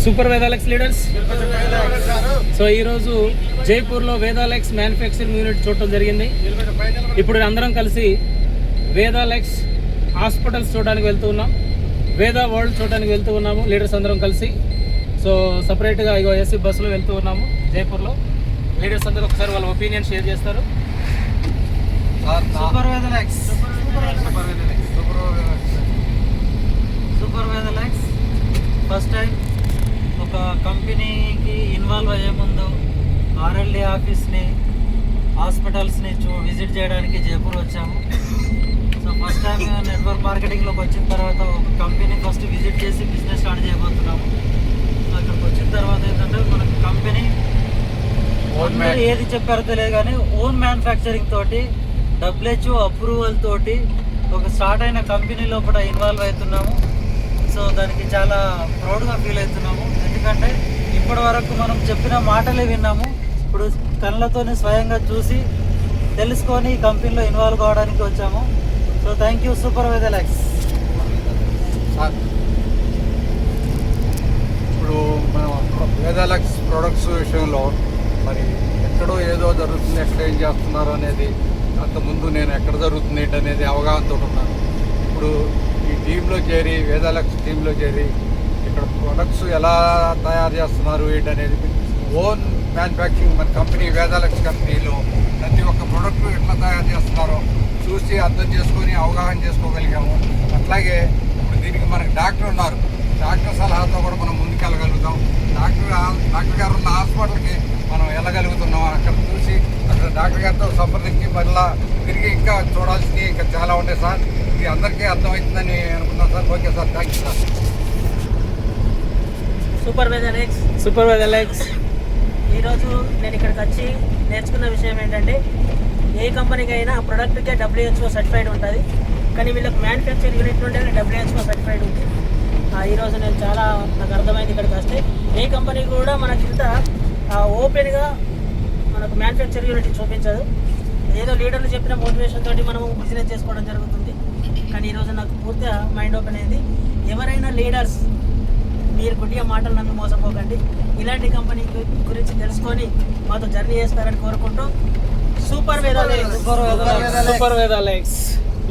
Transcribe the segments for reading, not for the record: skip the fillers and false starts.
Super వేదాలెక్స్ leaders. So ఈరోజు జైపూర్లో వేదాలెక్స్ manufacturing unit చూడటం జరిగింది. ఇప్పుడు అందరం కలిసి వేదాలెక్స్ హాస్పిటల్స్ చూడడానికి వెళ్తూ ఉన్నాం, వేదా వరల్డ్ చూడడానికి వెళ్తూ ఉన్నాము లీడర్స్ అందరం కలిసి. సో సపరేట్గా ఇగో ఏసీ బస్సులో వెళ్తూ ఉన్నాము జైపూర్లో. లీడర్స్ అందరూ ఒకసారి వాళ్ళ ఒపీనియన్ షేర్ చేస్తారు. సూపర్ వేదాలెక్స్ ఫస్ట్ టైం ఒక కంపెనీకి ఇన్వాల్వ్ అయ్యే ముందు ఆర్ఎల్డి ఆఫీస్ని, హాస్పిటల్స్ని విజిట్ చేయడానికి జైపూర్ వచ్చాము. సో ఫస్ట్ టైం నెట్వర్క్ మార్కెటింగ్లోకి వచ్చిన తర్వాత ఒక కంపెనీ ఫస్ట్ విజిట్ చేసి బిజినెస్ స్టార్ట్ చేయబోతున్నాము. సో ఇక్కడికి వచ్చిన తర్వాత ఏంటంటే మనకి కంపెనీ ఏది చెప్పారో తెలియదు కానీ ఓన్ మ్యానుఫ్యాక్చరింగ్ తోటి WHO అప్రూవల్ తోటి ఒక స్టార్ట్ అయిన కంపెనీ లోపల ఇన్వాల్వ్ అవుతున్నాము. సో దానికి చాలా ప్రౌడ్గా ఫీల్ అవుతున్నాము. ఎందుకంటే ఇప్పటి వరకు మనం చెప్పిన మాటలే విన్నాము, ఇప్పుడు కళ్ళతోనే స్వయంగా చూసి తెలుసుకొని ఈ కంపెనీలో ఇన్వాల్వ్ కావడానికి వచ్చాము. So thank you super Vedalex. ఇప్పుడు మనం వేదాలెక్స్ ప్రొడక్ట్స్ విషయంలో మరి ఎక్కడో ఏదో జరుగుతుంది, ఎక్కడ ఏం చేస్తున్నారు అనేది అంతకుముందు నేను ఎక్కడ జరుగుతుంది ఏంటనేది అవగాహనతో ఉన్నాను. ఇప్పుడు ఈ టీంలో చేరి, వేదాలెక్స్ టీంలో చేరి ఇక్కడ ప్రొడక్ట్స్ ఎలా తయారు చేస్తున్నారు ఏంటనేది ఓన్ మ్యానుఫ్యాక్చరింగ్ మన కంపెనీ వేదాలెక్స్ కంపెనీలో ప్రతి ఒక్క ప్రోడక్ట్ ఎట్లా తయారు చేస్తున్నారో చూసి అర్థం చేసుకొని అవగాహన చేసుకోగలిగాము. అట్లాగే ఇప్పుడు దీనికి మనకి డాక్టర్ ఉన్నారు, డాక్టర్ సలహాతో కూడా మనం ముందుకెళ్ళగలుగుతాం. డాక్టర్ గారు ఉన్న హాస్పిటల్కి మనం వెళ్ళగలుగుతున్నాం. అక్కడ చూసి అక్కడ డాక్టర్ గారితో సంప్రదించి మళ్ళీ తిరిగి ఇంకా చూడాల్సినవి ఇంకా చాలా ఉంటాయి సార్. ఇది అందరికీ అర్థమవుతుందని అనుకున్నాను sir. Okay sir, thank you sir. Super Vedalex. ఈరోజు నేను ఇక్కడికి వచ్చి నేర్చుకున్న విషయం ఏంటంటే, ఏ కంపెనీకి అయినా ఆ ప్రొడక్ట్కే WHO సర్టిఫైడ్ ఉంటుంది, కానీ వీళ్ళకి మ్యానుఫ్యాక్చరింగ్ యూనిట్ నుండి WHO సర్టిఫైడ్ ఉంది. ఈరోజు నేను చాలా నాకు అర్థమైంది ఇక్కడికి వస్తే. ఏ కంపెనీ కూడా మనకి ఇంత ఓపెన్గా మనకు మ్యానుఫ్యాక్చరింగ్ యూనిట్ చూపించదు. ఏదో లీడర్లు చెప్పిన మోటివేషన్ తోటి మనము బిజినెస్ చేసుకోవడం జరుగుతుంది. కానీ ఈరోజు నాకు పూర్తిగా మైండ్ ఓపెన్ అయింది. ఎవరైనా లీడర్స్ మీరు గుడ్డిగా మాటలు నమ్మి మోసపోకండి. ఇలాంటి కంపెనీ గురించి తెలుసుకొని మాతో జర్నీ చేస్తారని కోరుకుంటూ సూపర్ వేదాలెక్స్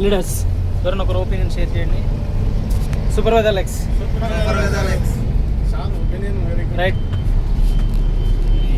లీడర్స్ ఎవరైనా ఒకరు ఒపీనియన్ షేర్ చేయండి. Super Vedalex right.